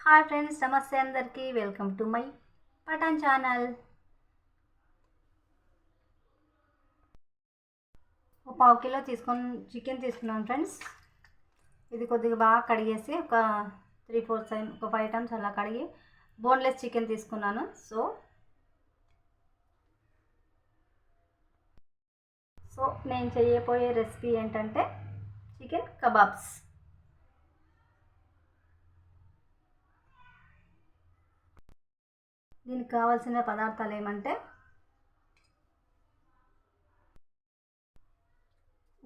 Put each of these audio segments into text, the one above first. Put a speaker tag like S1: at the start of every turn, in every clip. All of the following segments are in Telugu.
S1: హాయ్ ఫ్రెండ్స్, నమస్తే అందరికీ. Welcome to my Pathan channel. ఒక పావు కిలో చికెన్ తీసుకున్నాను ఫ్రెండ్స్. ఇది కొద్దిగా బాగా కడిగేసి ఒక 3-4 టైమ్స్, ఒక 5 టైమ్స్ అలా కడిగి బోన్లెస్ చికెన్ తీసుకున్నాను. సో నేను చేయబోయే రెసిపీ ఏంటంటే చికెన్ కబాబ్స్. దీనికి కావాల్సిన పదార్థాలు ఏమంటే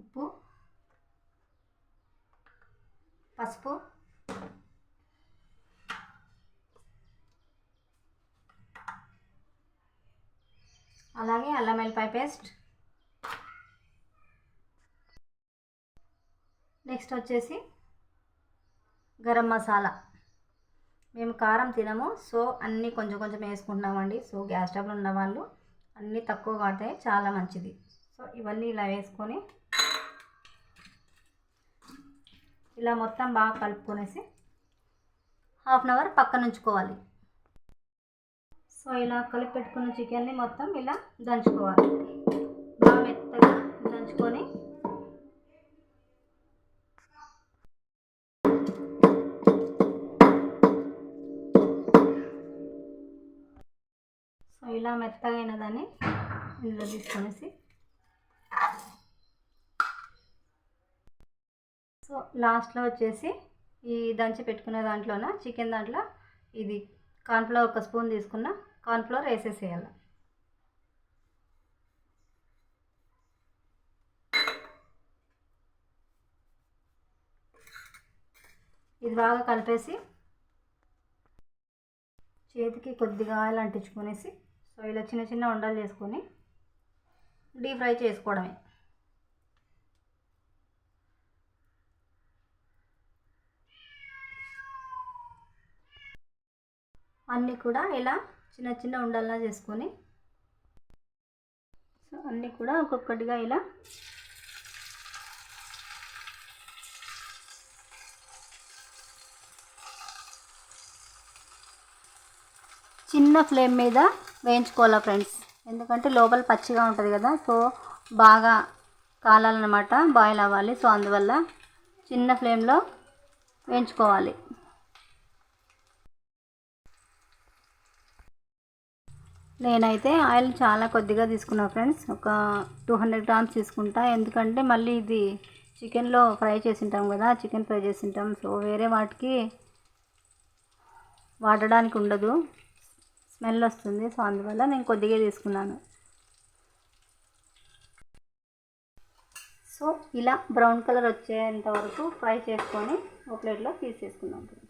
S1: ఉప్పు, పసుపు, అలాగే అల్లం వెల్లిపాయ పేస్ట్, నెక్స్ట్ వచ్చేసి గరం మసాలా. మేము కారం తినము, సో అన్నీ కొంచెం కొంచెం వేసుకుంటున్నామండి. సో గ్యాస్ స్టవ్లో ఉన్న వాళ్ళు అన్నీ తక్కువ వాడితే చాలా మంచిది. సో ఇవన్నీ ఇలా వేసుకొని ఇలా మొత్తం బాగా కలుపుకొనేసి హాఫ్ అన్ అవర్ పక్కన ఉంచుకోవాలి. సో ఇలా కలిపి పెట్టుకున్న చికెన్ని మొత్తం ఇలా దంచుకోవాలి. బాగా మెత్తగా దంచుకొని ఇలా మెత్తగా అయిన దాన్ని ఇందులో తీసుకొనేసి సో లాస్ట్లో వచ్చేసి ఈ దంచి పెట్టుకునే దాంట్లోన చికెన్ దాంట్లో ఇది కార్న్ఫ్లవర్ ఒక స్పూన్ తీసుకున్న కార్న్ఫ్లవర్ వేసేసేయాలి. ఇది బాగా కలిపేసి చేతికి కొద్దిగా ఆయిల్ అంటించుకొనేసి సో ఇలా చిన్న చిన్న ఉండలు చేసుకొని డీప్ ఫ్రై చేసుకోవడమే. అన్నీ కూడా ఇలా చిన్న చిన్న ఉండల్లా చేసుకొని సో అన్నీ కూడా ఒక్కొక్కటిగా ఇలా చిన్న ఫ్లేమ్ మీద వేయించుకోవాలి ఫ్రెండ్స్. ఎందుకంటే లోపల పచ్చిగా ఉంటుంది కదా, సో బాగా కాలాలన్నమాట, బాయిల్ అవ్వాలి. సో అందువల్ల చిన్న ఫ్లేమ్లో వేయించుకోవాలి. నేనైతే ఆయిల్ చాలా కొద్దిగా తీసుకున్నాను ఫ్రెండ్స్. ఒక 200 గ్రామ్స్ తీసుకుంటా. ఎందుకంటే మళ్ళీ ఇది చికెన్లో ఫ్రై చేసి ఉంటాం కదా, చికెన్ ఫ్రై చేసి ఉంటాం. సో వేరే వాటికి వాడడానికి ఉండదు, స్మెల్ వస్తుంది. సో అందువల్ల నేను కొద్దిగా తీసుకున్నాను. సో ఇలా బ్రౌన్ కలర్ వచ్చేంత వరకు ఫ్రై చేసుకొని ఒక ప్లేట్లో తీసేసుకున్నాను.